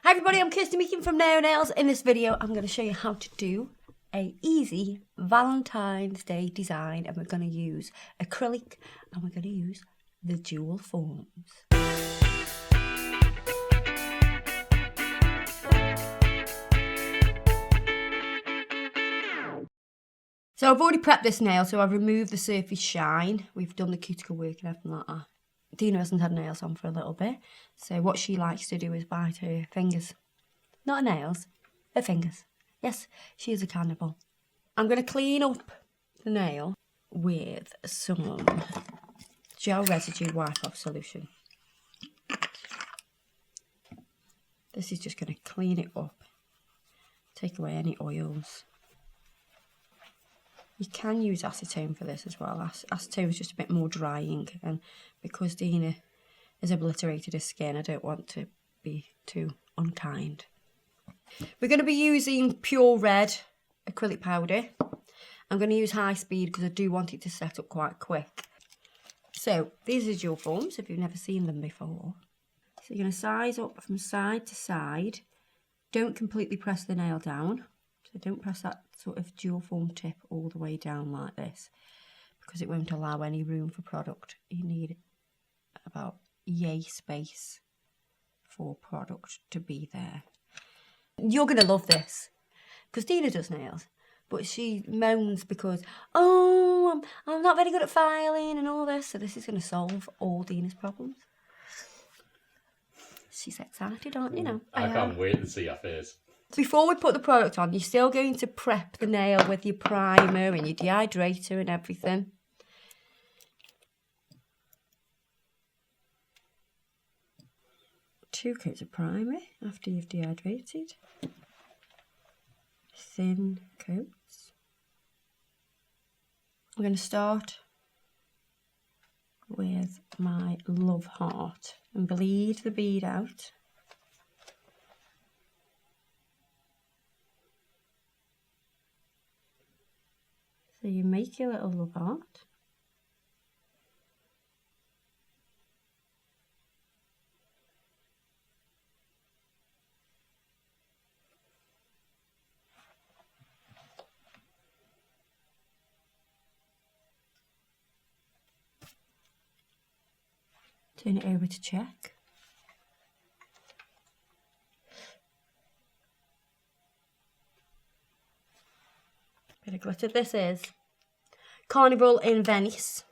Hi everybody, I'm Kirsty Meakin from Nail Nails. In this video, I'm going to show you how to do a easy Valentine's Day design, and we're going to use acrylic and we're going to use the jewel forms. So I've already prepped this nail, so I've removed the surface shine. We've done the cuticle work and everything like that. Dina hasn't had nails on for a little bit, so what she likes to do is bite her fingers. Not her nails, her fingers. Yes, she is a cannibal. I'm going to clean up the nail with some gel residue wipe-off solution. This is just going to clean it up, take away any oils. You can use acetone for this as well. Acetone is just a bit more drying, and because Dina has obliterated her skin, I don't want to be too unkind. We're going to be using pure red acrylic powder. I'm going to use high speed because I do want it to set up quite quick. So these are jewel forms if you've never seen them before. So you're going to size up from side to side. Don't completely press the nail down. So don't press that sort of jewel form tip all the way down like this, because it won't allow any room for product. You need about yay space for product to be there. You're going to love this, because Dina does nails, but she moans because, oh, I'm not very good at filing and all this, so this is going to solve all Dina's problems. She's excited, aren't you? Know? I can't wait to see your face. Before we put the product on, you're still going to prep the nail with your primer and your dehydrator and everything. Two coats of primer after you've dehydrated. Thin coats. I'm going to start with my love heart and bleed the bead out. So you make your little love heart. Turn it over to check. Bit of glitter. This is Carnival in Venice.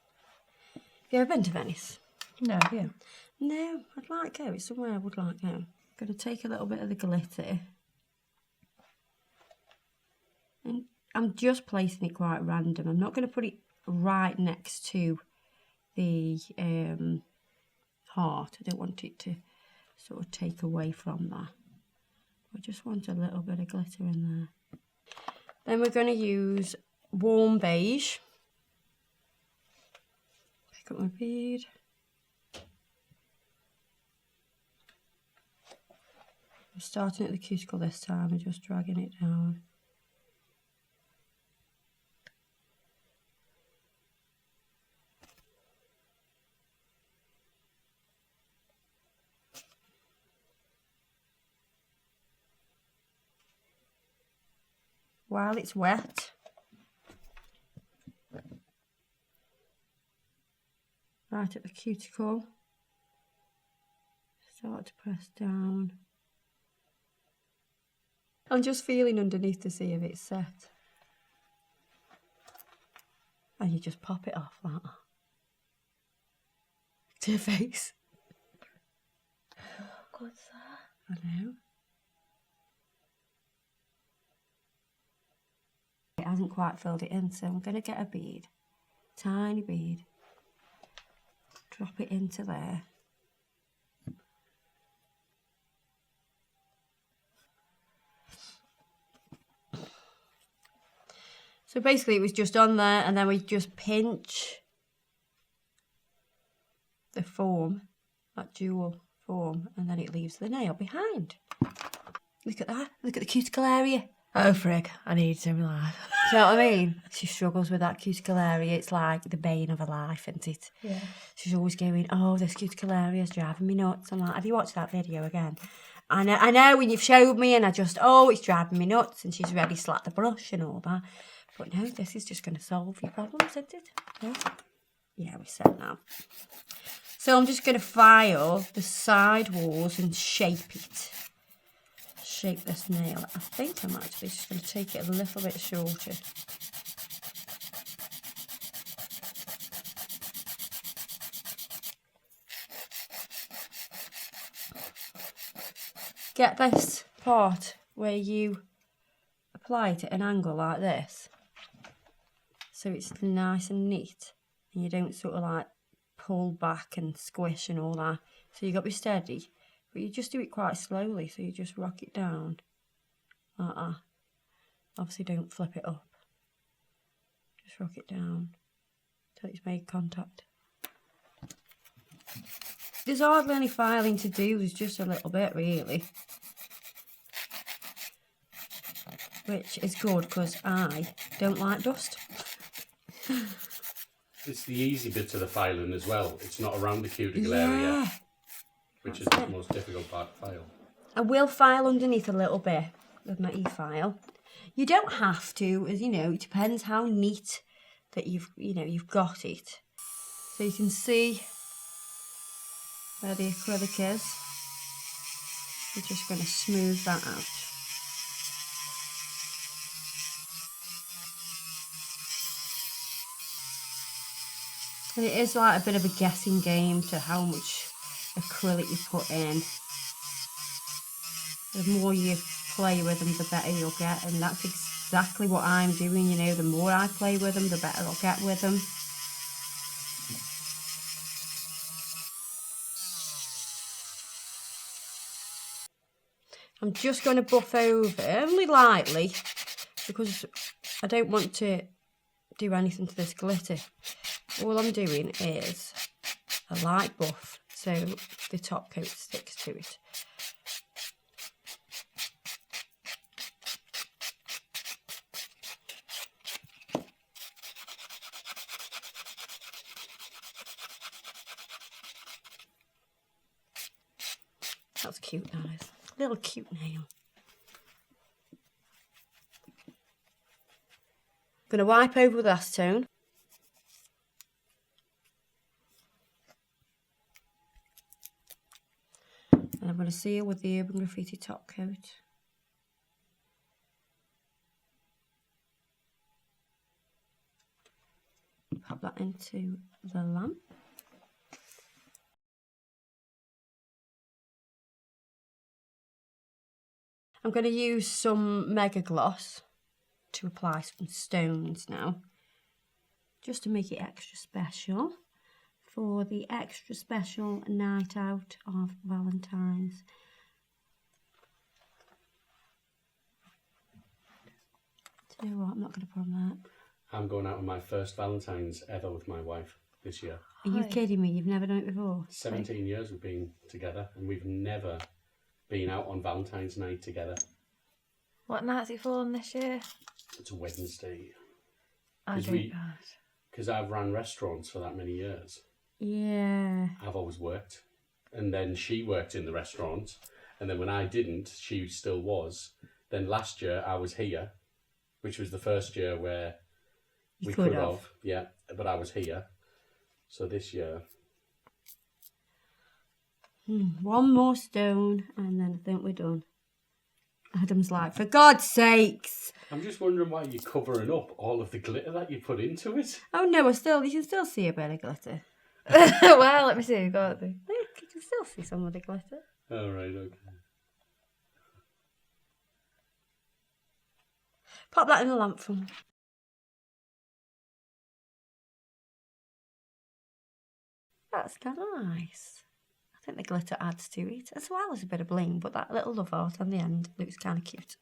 Have you ever been to Venice? No, yeah. No, I'd like to go. It's somewhere I would like to go. I'm going to take a little bit of the glitter. And I'm just placing it quite random. I'm not going to put it right next to the heart. I don't want it to sort of take away from that. I just want a little bit of glitter in there. Then we're going to use warm beige. Pick up my bead. I'm starting at the cuticle this time and just dragging it down. While it's wet, right at the cuticle, start to press down. I'm just feeling underneath to see if it's set. And you just pop it off like that. To your face. What's that? I know. It hasn't quite filled it in, so I'm going to get a bead, tiny bead, drop it into there. So basically it was just on there, and then we just pinch the form, that jewel form, and then it leaves the nail behind. Look at that, look at the cuticle area. Oh, frig, I need some life. Do you know what I mean? She struggles with that cuticle area. It's like the bane of her life, isn't it? Yeah. She's always going, oh, this cuticle area is driving me nuts. I'm like, have you watched that video again? I know when you've showed me and I just, oh, it's driving me nuts and she's ready to slap the brush and all that. But no, this is just going to solve your problems, isn't it? No? Yeah, we said now. So I'm just going to file the side walls and shape it. Shape this nail. I think I'm actually just going to take it a little bit shorter. Get this part where you apply it at an angle like this, so it's nice and neat and you don't sort of like pull back and squish and all that. So you got to be steady, but you just do it quite slowly, so you just rock it down like that. Obviously don't flip it up, just rock it down till it's made contact. There's hardly any filing to do, there's just a little bit really, which is good because I don't like dust. It's the easy bit of the filing as well. It's not around the cuticle area, which is the most difficult part to file. I will file underneath a little bit with my e-file. You don't have to, as you know, it depends how neat that you've got it. So you can see where the acrylic is. We're just going to smooth that out. And it is like a bit of a guessing game to how much acrylic you put in. The more you play with them, the better you'll get, and that's exactly what I'm doing, you know, the more I play with them, the better I'll get with them. I'm just going to buff over, only lightly, because I don't want to do anything to this glitter. All I'm doing is a light buff, so the top coat sticks to it. That's cute, that is. Little cute nail. I'm going to wipe over with acetone. And I'm going to seal with the Urban Graffiti top coat. Pop that into the lamp. I'm going to use some Mega Gloss to apply some stones now, just to make it extra special for the extra special night out of Valentine's. Do you know what? I'm not going to put on that. I'm going out on my first Valentine's ever with my wife this year. Are you kidding me? You've never done it before? 17 years we've been together and we've never been out on Valentine's night together. What night's it falling this year? It's a Wednesday. I don't know. Because I've run restaurants for that many years. Yeah. I've always worked. And then she worked in the restaurant. And then when I didn't, she still was. Then last year I was here, which was the first year where we could have. Yeah, but I was here. So this year... One more stone and then I think we're done. Adam's like, for God's sakes. I'm just wondering why you're covering up all of the glitter that you put into it. Oh no, you can still see a bit of glitter. Well, let me see. Go on. Look, you can still see some of the glitter. Oh, right, okay. Pop that in the lamp for me. That's kind of nice. I think the glitter adds to it, as well as a bit of bling, but that little love heart on the end looks kind of cute.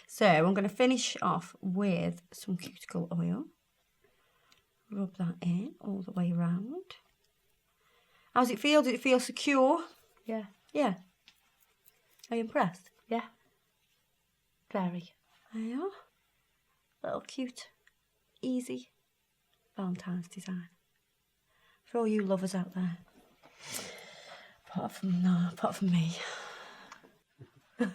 So I'm going to finish off with some cuticle oil. Rub that in all the way around. How's it feel? Did it feel secure? Yeah. Yeah. Are you impressed? Yeah. Very. There you are. Little cute, easy Valentine's design. For all you lovers out there. Apart from me. So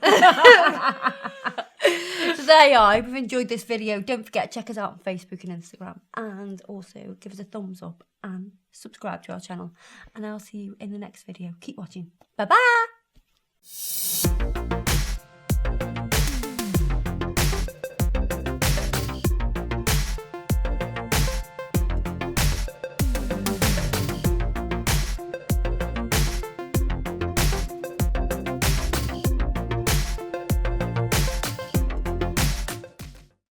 there you are. I hope you've enjoyed this video. Don't forget to check us out on Facebook and Instagram. And also give us a thumbs up and subscribe to our channel. And I'll see you in the next video. Keep watching. Bye-bye.